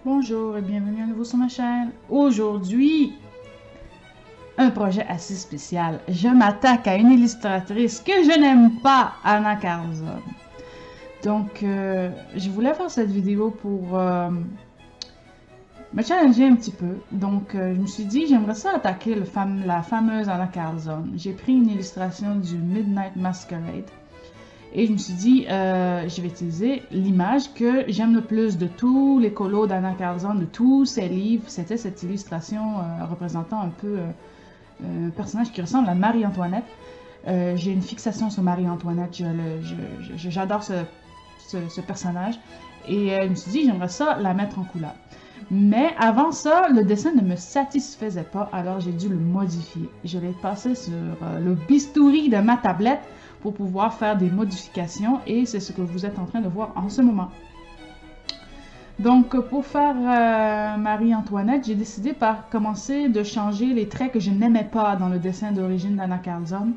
Bonjour et bienvenue à nouveau sur ma chaîne. Aujourd'hui, un projet assez spécial. Je m'attaque à une illustratrice que je n'aime pas, Anna Carlzon. Donc, je voulais faire cette vidéo pour me challenger un petit peu. Donc, je me suis dit, j'aimerais ça attaquer la fameuse Anna Carlzon. J'ai pris une illustration du Midnight Masquerade. Et je me suis dit, je vais utiliser l'image que j'aime le plus de tous les colos d'Anna Carlzon, de tous ses livres. C'était cette illustration représentant un peu un personnage qui ressemble à Marie-Antoinette. J'ai une fixation sur Marie-Antoinette, j'adore ce personnage. Et je me suis dit, j'aimerais ça la mettre en couleur. Mais avant ça, le dessin ne me satisfaisait pas, alors j'ai dû le modifier. Je l'ai passé sur le bistouri de ma tablette pour pouvoir faire des modifications et c'est ce que vous êtes en train de voir en ce moment. Donc pour faire Marie-Antoinette, j'ai décidé par commencer de changer les traits que je n'aimais pas dans le dessin d'origine d'Anna Carlzon.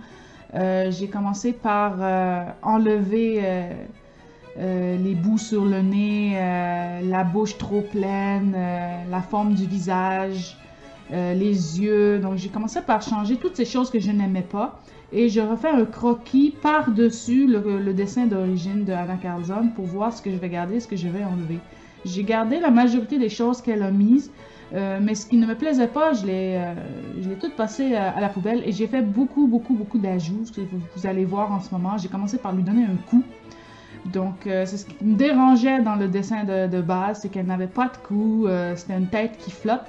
J'ai commencé par enlever les bouts sur le nez, la bouche trop pleine, la forme du visage, les yeux. Donc j'ai commencé par changer toutes ces choses que je n'aimais pas. Et je refais un croquis par-dessus le dessin d'origine de Anna Carlzon pour voir ce que je vais garder et ce que je vais enlever. J'ai gardé la majorité des choses qu'elle a mises, mais ce qui ne me plaisait pas, je l'ai tout passé à la poubelle et j'ai fait beaucoup d'ajouts, ce que vous allez voir en ce moment. J'ai commencé par lui donner un coup. Donc, c'est ce qui me dérangeait dans le dessin de base, c'est qu'elle n'avait pas de cou, c'était une tête qui flotte.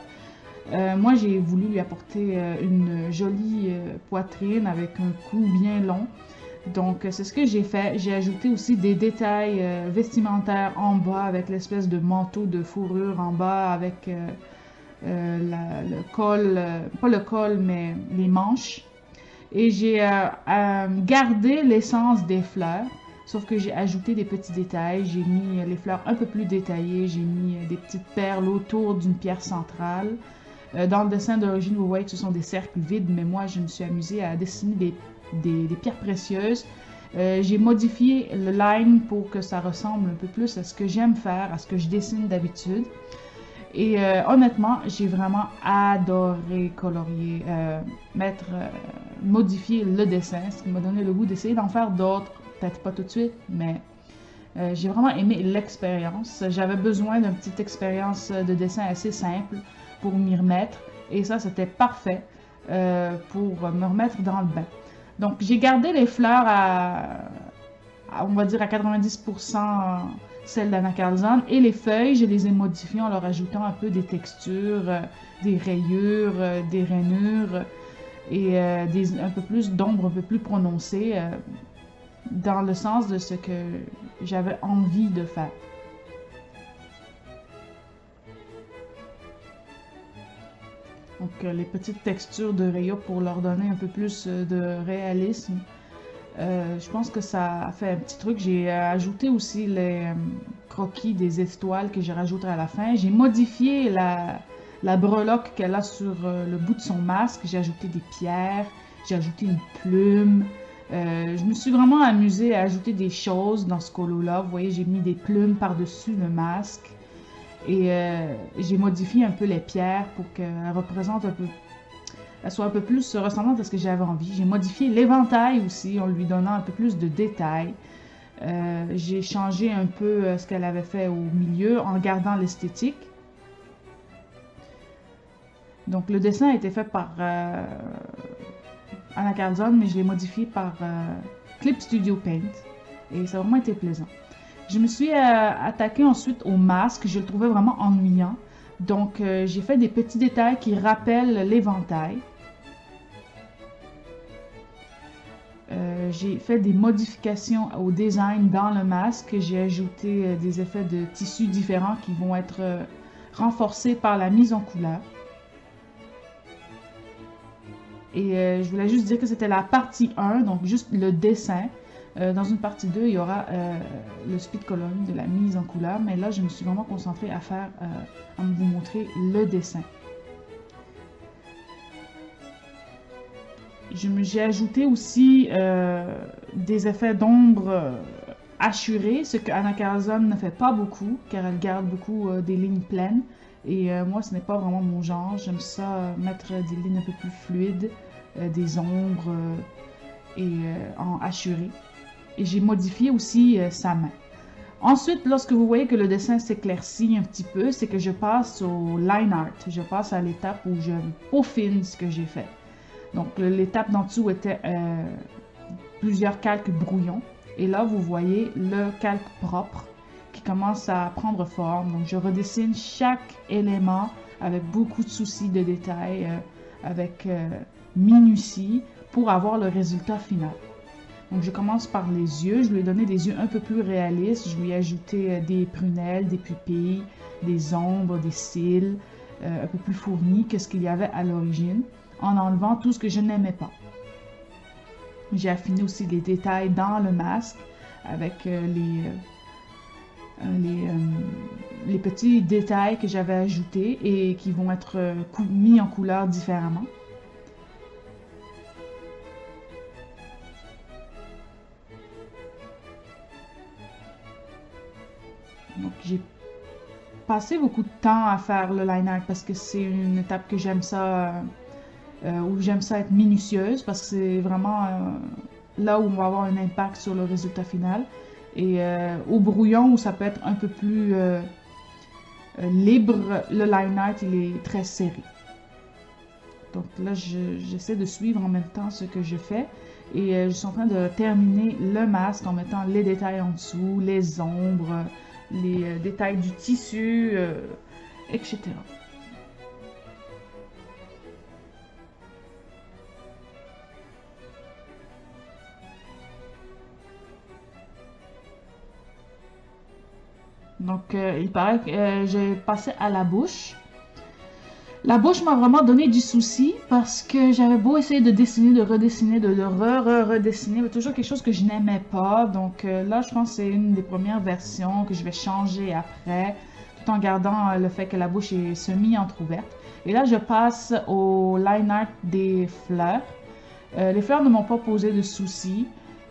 Moi, j'ai voulu lui apporter une jolie poitrine avec un cou bien long. Donc, c'est ce que j'ai fait. J'ai ajouté aussi des détails vestimentaires en bas avec l'espèce de manteau de fourrure en bas avec le col, pas le col, mais les manches. Et j'ai gardé l'essence des fleurs. Sauf que j'ai ajouté des petits détails, j'ai mis les fleurs un peu plus détaillées, j'ai mis des petites perles autour d'une pierre centrale. Dans le dessin d'origine, vous voyez que ce sont des cercles vides, mais moi je me suis amusée à dessiner des pierres précieuses. J'ai modifié le line pour que ça ressemble un peu plus à ce que j'aime faire, à ce que je dessine d'habitude. Et honnêtement, j'ai vraiment adoré colorier, modifier le dessin, ce qui m'a donné le goût d'essayer d'en faire d'autres. Peut-être pas tout de suite, mais j'ai vraiment aimé l'expérience. J'avais besoin d'une petite expérience de dessin assez simple pour m'y remettre. Et ça, c'était parfait pour me remettre dans le bain. Donc, j'ai gardé les fleurs on va dire à 90% celles d'Anna Carlzon. Et les feuilles, je les ai modifiées en leur ajoutant un peu des textures, des rayures, des rainures et un peu plus d'ombre un peu plus prononcée. Dans le sens de ce que j'avais envie de faire. Donc les petites textures de rayures pour leur donner un peu plus de réalisme. Je pense que ça a fait un petit truc. J'ai ajouté aussi les croquis des étoiles que j'ai rajouté à la fin. J'ai modifié la breloque qu'elle a sur le bout de son masque. J'ai ajouté des pierres, j'ai ajouté une plume. Je me suis vraiment amusée à ajouter des choses dans ce colo-là. Vous voyez, j'ai mis des plumes par-dessus le masque. Et j'ai modifié un peu les pierres pour qu'elles représentent un peu... Elles soient un peu plus ressemblantes à ce que j'avais envie. J'ai modifié l'éventail aussi, en lui donnant un peu plus de détails. J'ai changé un peu ce qu'elle avait fait au milieu, en gardant l'esthétique. Donc le dessin a été fait par... Anna Carlzon, mais je l'ai modifié par Clip Studio Paint et ça a vraiment été plaisant. Je me suis attaquée ensuite au masque, je le trouvais vraiment ennuyant. Donc j'ai fait des petits détails qui rappellent l'éventail. J'ai fait des modifications au design dans le masque. J'ai ajouté des effets de tissus différents qui vont être renforcés par la mise en couleur. Et je voulais juste dire que c'était la partie 1, donc juste le dessin. Dans une partie 2, il y aura le speed coloring de la mise en couleur. Mais là, je me suis vraiment concentrée à vous montrer le dessin. J'ai ajouté aussi des effets d'ombre hachuré, ce que Anna Carlson ne fait pas beaucoup, car elle garde beaucoup des lignes pleines. Et moi, ce n'est pas vraiment mon genre. J'aime ça mettre des lignes un peu plus fluides, des ombres en hachuré. Et j'ai modifié aussi sa main. Ensuite, lorsque vous voyez que le dessin s'éclaircit un petit peu, c'est que je passe au line art. Je passe à l'étape où je peaufine ce que j'ai fait. Donc, l'étape d'en dessous était plusieurs calques brouillons. Et là, vous voyez le calque propre qui commence à prendre forme. Donc, je redessine chaque élément avec beaucoup de soucis de détails, avec minutie pour avoir le résultat final. Donc, je commence par les yeux. Je lui ai donné des yeux un peu plus réalistes. Je lui ai ajouté des prunelles, des pupilles, des ombres, des cils, un peu plus fournis que ce qu'il y avait à l'origine, en enlevant tout ce que je n'aimais pas. J'ai affiné aussi les détails dans le masque avec les petits détails que j'avais ajoutés et qui vont être mis en couleur différemment. Donc, j'ai passé beaucoup de temps à faire le line art parce que c'est une étape que j'aime ça, où j'aime ça être minutieuse parce que c'est vraiment là où on va avoir un impact sur le résultat final. Et au brouillon où ça peut être un peu plus libre, le line art il est très serré. Donc là, j'essaie de suivre en même temps ce que je fais. Et je suis en train de terminer le masque en mettant les détails en dessous, les ombres, les détails du tissu, etc. Donc, il paraît que j'ai passé à la bouche. La bouche m'a vraiment donné du souci parce que j'avais beau essayer de dessiner, de redessiner, de redessiner, mais toujours quelque chose que je n'aimais pas. Donc là, je pense que c'est une des premières versions que je vais changer après, tout en gardant le fait que la bouche est semi-entrouverte. Et là, je passe au line art des fleurs. Les fleurs ne m'ont pas posé de soucis.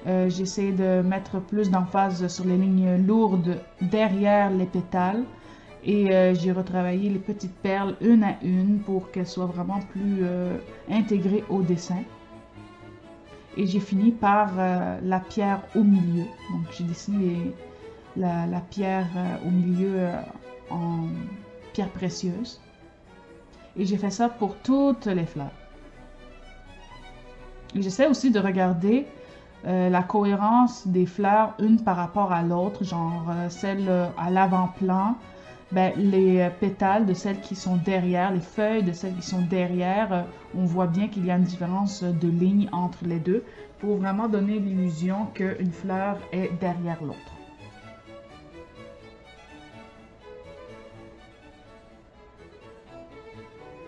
J'essaie de mettre plus d'emphase sur les lignes lourdes derrière les pétales. Et j'ai retravaillé les petites perles une à une pour qu'elles soient vraiment plus intégrées au dessin. Et j'ai fini par la pierre au milieu. Donc j'ai dessiné la pierre au milieu en pierre précieuse. Et j'ai fait ça pour toutes les fleurs. Et j'essaie aussi de regarder la cohérence des fleurs une par rapport à l'autre, genre celle à l'avant-plan. Ben, les pétales de celles qui sont derrière, les feuilles de celles qui sont derrière, on voit bien qu'il y a une différence de ligne entre les deux pour vraiment donner l'illusion qu'une fleur est derrière l'autre.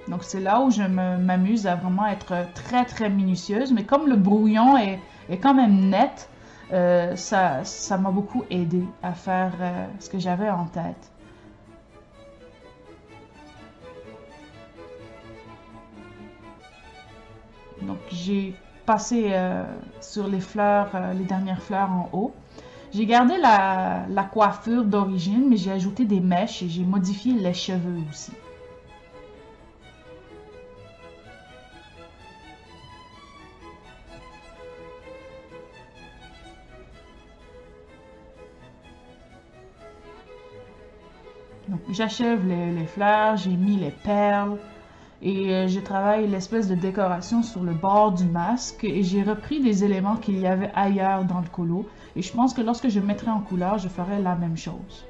Donc c'est là où je m'amuse à vraiment être très très minutieuse, mais comme le brouillon est quand même net, ça m'a beaucoup aidé à faire ce que j'avais en tête. Donc j'ai passé sur les fleurs, les dernières fleurs en haut. J'ai gardé la coiffure d'origine, mais j'ai ajouté des mèches et j'ai modifié les cheveux aussi. Donc j'achève les fleurs, j'ai mis les perles. Et je travaille l'espèce de décoration sur le bord du masque et j'ai repris des éléments qu'il y avait ailleurs dans le colo. Et je pense que lorsque je mettrai en couleur, je ferai la même chose.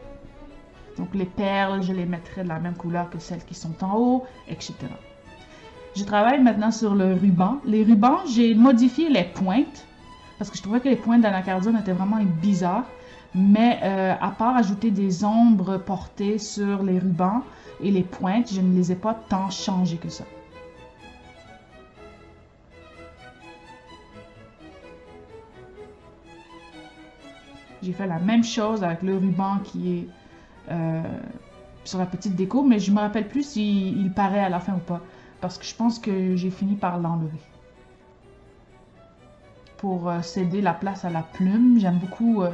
Donc les perles, je les mettrai de la même couleur que celles qui sont en haut, etc. Je travaille maintenant sur le ruban. Les rubans, j'ai modifié les pointes parce que je trouvais que les pointes d'anacardium étaient vraiment bizarres. Mais à part ajouter des ombres portées sur les rubans et les pointes, je ne les ai pas tant changées que ça. J'ai fait la même chose avec le ruban qui est sur la petite déco, mais je ne me rappelle plus s'il paraît à la fin ou pas, parce que je pense que j'ai fini par l'enlever. Pour céder la place à la plume, j'aime beaucoup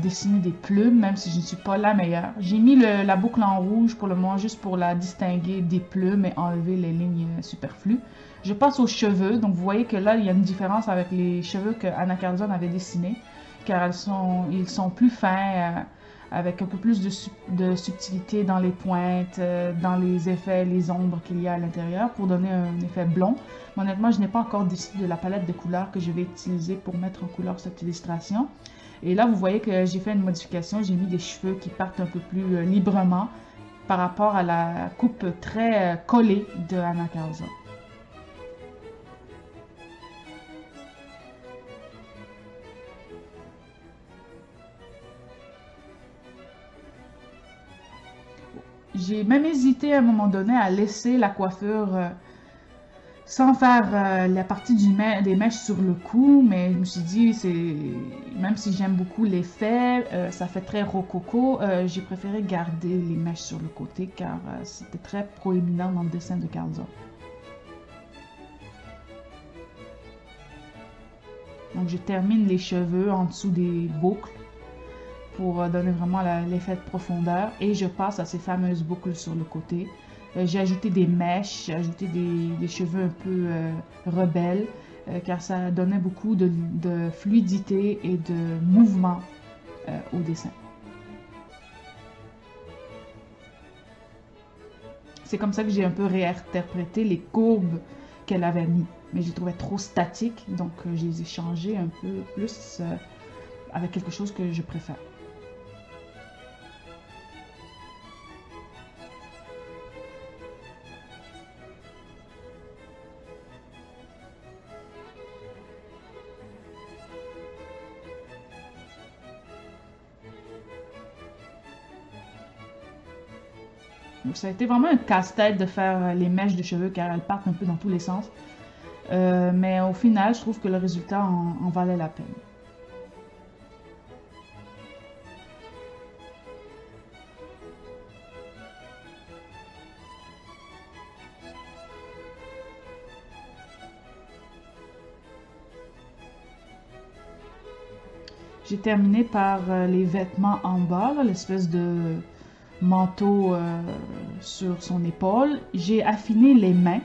dessiner des plumes, même si je ne suis pas la meilleure. J'ai mis la boucle en rouge pour le moment, juste pour la distinguer des plumes et enlever les lignes superflues. Je passe aux cheveux, donc vous voyez que là, il y a une différence avec les cheveux que Anna Carlzon avait dessinés, car ils sont plus fins, avec un peu plus de subtilité dans les pointes, dans les effets, les ombres qu'il y a à l'intérieur, pour donner un effet blond. Mais honnêtement, je n'ai pas encore décidé de la palette de couleurs que je vais utiliser pour mettre en couleur cette illustration. Et là, vous voyez que j'ai fait une modification, j'ai mis des cheveux qui partent un peu plus librement par rapport à la coupe très collée de Anna Carlzon. J'ai même hésité à un moment donné à laisser la coiffure sans faire la partie des mèches sur le cou, mais je me suis dit, même si j'aime beaucoup l'effet, ça fait très rococo, j'ai préféré garder les mèches sur le côté car c'était très proéminent dans le dessin de Carlzon. Donc je termine les cheveux en dessous des boucles pour donner vraiment l'effet de profondeur et je passe à ces fameuses boucles sur le côté. J'ai ajouté des mèches, j'ai ajouté des cheveux un peu rebelles, car ça donnait beaucoup de fluidité et de mouvement au dessin. C'est comme ça que j'ai un peu réinterprété les courbes qu'elle avait mis, mais je les trouvais trop statiques, donc je les ai changées un peu plus avec quelque chose que je préfère. Donc, ça a été vraiment un casse-tête de faire les mèches de cheveux car elles partent un peu dans tous les sens. Mais au final, je trouve que le résultat en valait la peine. J'ai terminé par les vêtements en bas, l'espèce de manteau sur son épaule. J'ai affiné les mains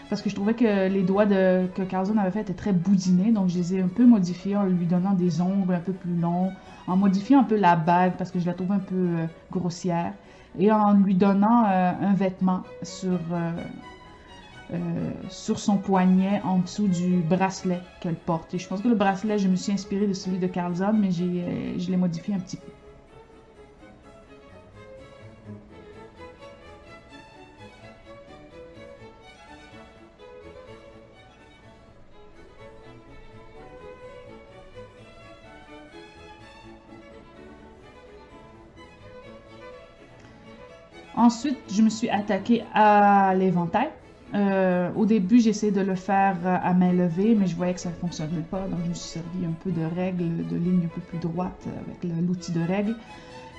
parce que je trouvais que les doigts que Carlzon avait fait étaient très boudinés, donc je les ai un peu modifiés en lui donnant des ongles un peu plus longs, en modifiant un peu la bague parce que je la trouve un peu grossière et en lui donnant un vêtement sur son poignet en dessous du bracelet qu'elle porte. Et je pense que le bracelet, je me suis inspirée de celui de Carlzon, mais je l'ai modifié un petit peu. Ensuite, je me suis attaquée à l'éventail. Au début, j'essayais de le faire à main levée, mais je voyais que ça ne fonctionnait pas. Donc, je me suis servi un peu de règles, de lignes un peu plus droites avec l'outil de règle.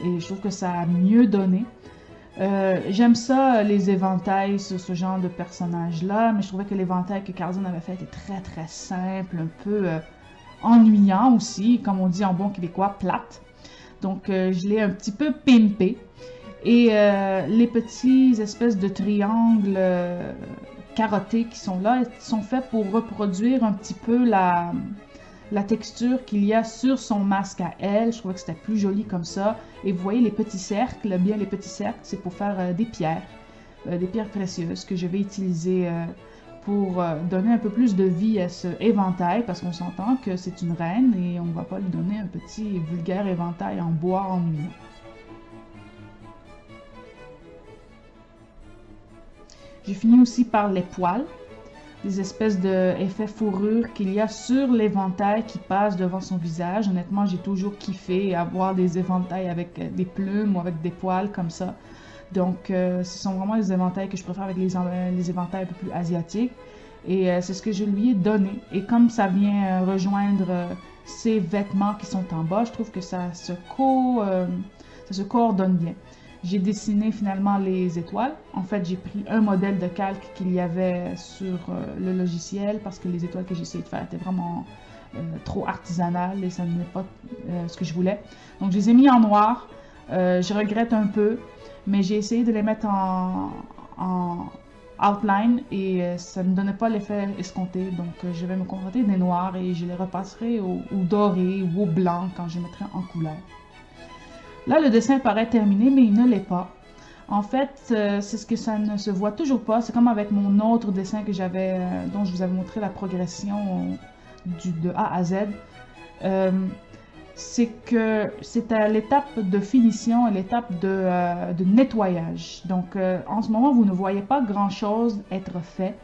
Et je trouve que ça a mieux donné. J'aime ça, les éventails sur ce genre de personnage-là, mais je trouvais que l'éventail que Carlzon avait fait était très très simple, un peu ennuyant aussi, comme on dit en bon québécois, plate. Donc, je l'ai un petit peu pimpé. Et les petits espèces de triangles carottés qui sont là sont faits pour reproduire un petit peu la texture qu'il y a sur son masque à elle. Je trouvais que c'était plus joli comme ça. Et vous voyez les petits cercles, bien les petits cercles, c'est pour faire des pierres précieuses que je vais utiliser pour donner un peu plus de vie à ce éventail, parce qu'on s'entend que c'est une reine et on ne va pas lui donner un petit vulgaire éventail en bois ennuyant. J'ai fini aussi par les poils, des espèces d'effets fourrure qu'il y a sur l'éventail qui passe devant son visage. Honnêtement, j'ai toujours kiffé avoir des éventails avec des plumes ou avec des poils comme ça. Donc, ce sont vraiment les éventails que je préfère avec les éventails un peu plus asiatiques. Et c'est ce que je lui ai donné. Et comme ça vient rejoindre ses vêtements qui sont en bas, je trouve que ça se coordonne bien. J'ai dessiné finalement les étoiles. En fait, j'ai pris un modèle de calque qu'il y avait sur le logiciel parce que les étoiles que j'ai essayé de faire étaient vraiment trop artisanal et ça n'est pas ce que je voulais. Donc je les ai mis en noir. Je regrette un peu, mais j'ai essayé de les mettre en outline et ça ne donnait pas l'effet escompté. Donc je vais me contenter des noirs et je les repasserai au doré ou au blanc quand je mettrai en couleur. Là, le dessin paraît terminé, mais il ne l'est pas. En fait, c'est ce que ça ne se voit toujours pas. C'est comme avec mon autre dessin que j'avais, dont je vous avais montré la progression de A à Z. C'est que c'est à l'étape de finition, à l'étape de nettoyage. Donc, en ce moment, vous ne voyez pas grand-chose être fait,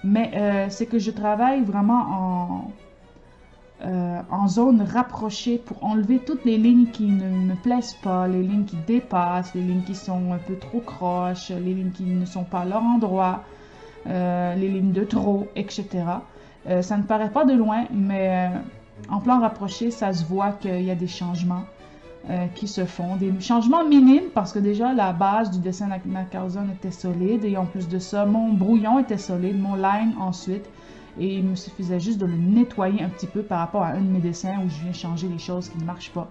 mais c'est que je travaille vraiment en zone rapprochée pour enlever toutes les lignes qui ne me plaisent pas, les lignes qui dépassent, les lignes qui sont un peu trop croches, les lignes qui ne sont pas à leur endroit, les lignes de trop, etc. Ça ne paraît pas de loin, mais en plan rapproché, ça se voit qu'il y a des changements qui se font. Des changements minimes parce que déjà la base du dessin d'Anna Carlzon était solide et en plus de ça, mon brouillon était solide, mon line ensuite. Et il me suffisait juste de le nettoyer un petit peu par rapport à un de mes dessins où je viens changer les choses qui ne marchent pas.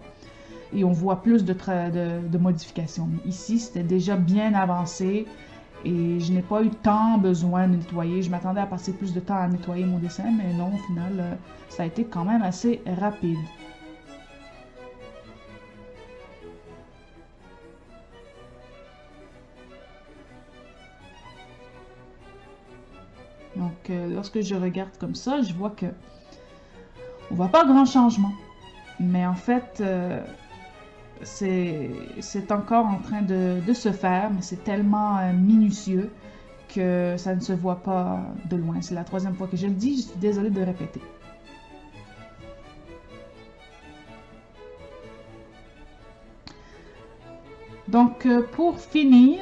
Et on voit plus de modifications. Mais ici, c'était déjà bien avancé et je n'ai pas eu tant besoin de nettoyer. Je m'attendais à passer plus de temps à nettoyer mon dessin, mais non, au final, ça a été quand même assez rapide. Donc, lorsque je regarde comme ça, je vois que on voit pas grand changement. Mais en fait, c'est encore en train de se faire, mais c'est tellement minutieux que ça ne se voit pas de loin. C'est la troisième fois que je le dis, je suis désolée de répéter. Donc, pour finir,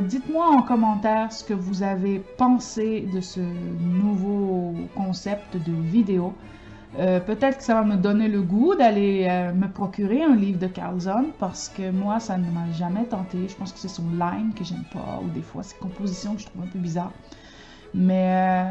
dites-moi en commentaire ce que vous avez pensé de ce nouveau concept de vidéo. Peut-être que ça va me donner le goût d'aller me procurer un livre de Carlzon parce que moi, ça ne m'a jamais tenté. Je pense que c'est son line que j'aime pas ou des fois ses compositions que je trouve un peu bizarres. Mais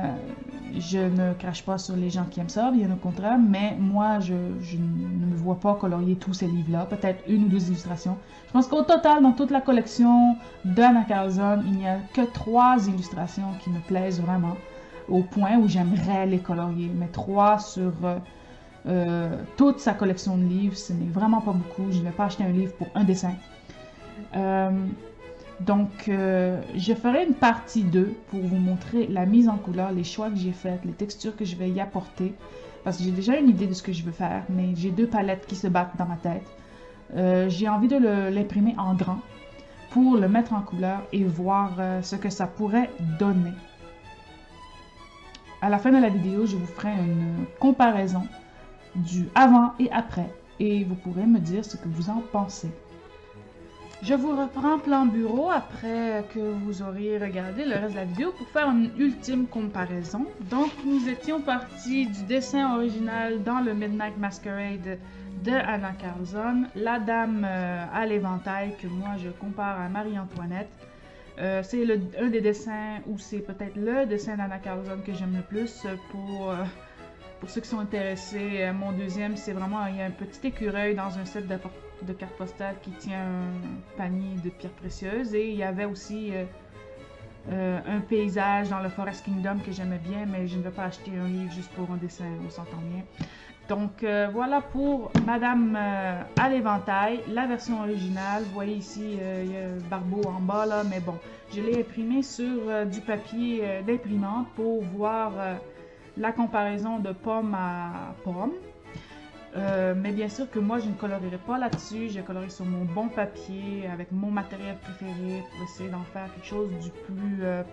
je ne crache pas sur les gens qui aiment ça, bien au contraire. Mais moi, je ne me vois pas colorier tous ces livres-là. Peut-être une ou deux illustrations. Je pense qu'au total, dans toute la collection d'Anna Carlzon, il n'y a que 3 illustrations qui me plaisent vraiment. Au point où j'aimerais les colorier. Mais 3 sur toute sa collection de livres, ce n'est vraiment pas beaucoup. Je ne vais pas acheter un livre pour un dessin. Donc, je ferai une partie 2 pour vous montrer la mise en couleur, les choix que j'ai faits, les textures que je vais y apporter. Parce que j'ai déjà une idée de ce que je veux faire, mais j'ai 2 palettes qui se battent dans ma tête. J'ai envie de l'imprimer en grand pour le mettre en couleur et voir ce que ça pourrait donner. À la fin de la vidéo, je vous ferai une comparaison du avant et après et vous pourrez me dire ce que vous en pensez. Je vous reprends plan bureau après que vous auriez regardé le reste de la vidéo pour faire une ultime comparaison. Donc, nous étions partis du dessin original dans le Midnight Masquerade de Anna Carlzon, la dame à l'éventail que moi je compare à Marie-Antoinette. C'est un des dessins, ou c'est peut-être le dessin d'Anna Carlzon que j'aime le plus. Pour ceux qui sont intéressés, mon deuxième, c'est vraiment, il y a un petit écureuil dans un set de cartes postales qui tient un panier de pierres précieuses. Et il y avait aussi un paysage dans le Forest Kingdom que j'aimais bien, mais je ne vais pas acheter un livre juste pour un dessin, on s'entend bien. Donc voilà pour Madame à l'éventail, la version originale. Vous voyez ici, il y a un barbeau en bas là, mais bon, je l'ai imprimé sur du papier d'imprimante pour voir la comparaison de pomme à pomme. Mais bien sûr que moi je ne colorierai pas là-dessus, je colorie sur mon bon papier avec mon matériel préféré pour essayer d'en faire quelque chose du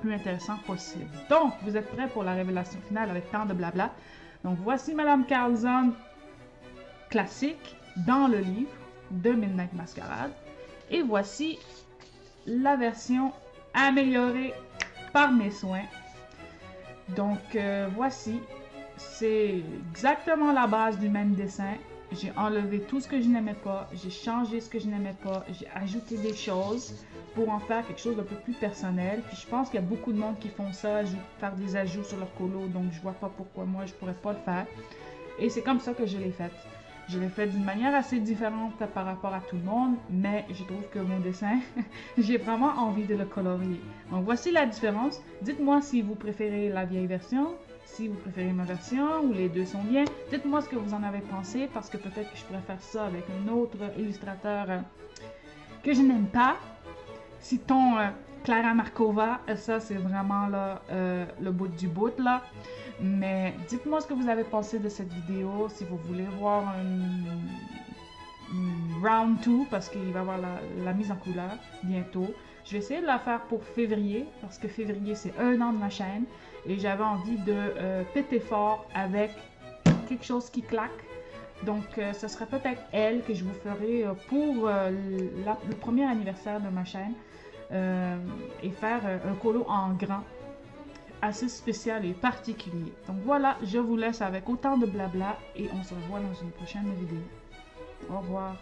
plus intéressant possible. Donc, vous êtes prêts pour la révélation finale avec tant de blabla? Donc, voici Madame Carlzon classique dans le livre de Midnight Masquerade. Et voici la version améliorée par mes soins. Donc, voici. C'est exactement la base du même dessin. J'ai enlevé tout ce que je n'aimais pas, j'ai changé ce que je n'aimais pas, j'ai ajouté des choses pour en faire quelque chose d'un peu plus personnel. Puis je pense qu'il y a beaucoup de monde qui font ça, faire des ajouts sur leur colo, donc je vois pas pourquoi moi je pourrais pas le faire. Et c'est comme ça que je l'ai faite. Je l'ai fait d'une manière assez différente par rapport à tout le monde, mais je trouve que mon dessin, j'ai vraiment envie de le colorier. Donc voici la différence. Dites-moi si vous préférez la vieille version, si vous préférez ma version ou les deux sont bien. Dites-moi ce que vous en avez pensé parce que peut-être que je pourrais faire ça avec un autre illustrateur que je n'aime pas. Citons Clara Markova, ça c'est vraiment là, le bout du bout là. Mais dites-moi ce que vous avez pensé de cette vidéo, si vous voulez voir un round 2 parce qu'il va y avoir la mise en couleur bientôt. Je vais essayer de la faire pour février parce que février c'est 1 an de ma chaîne et j'avais envie de péter fort avec quelque chose qui claque. Donc ce serait peut-être elle que je vous ferai pour le premier anniversaire de ma chaîne et faire un colo en grand assez spécial et particulier. Donc voilà, je vous laisse avec autant de blabla et on se revoit dans une prochaine vidéo. Au revoir.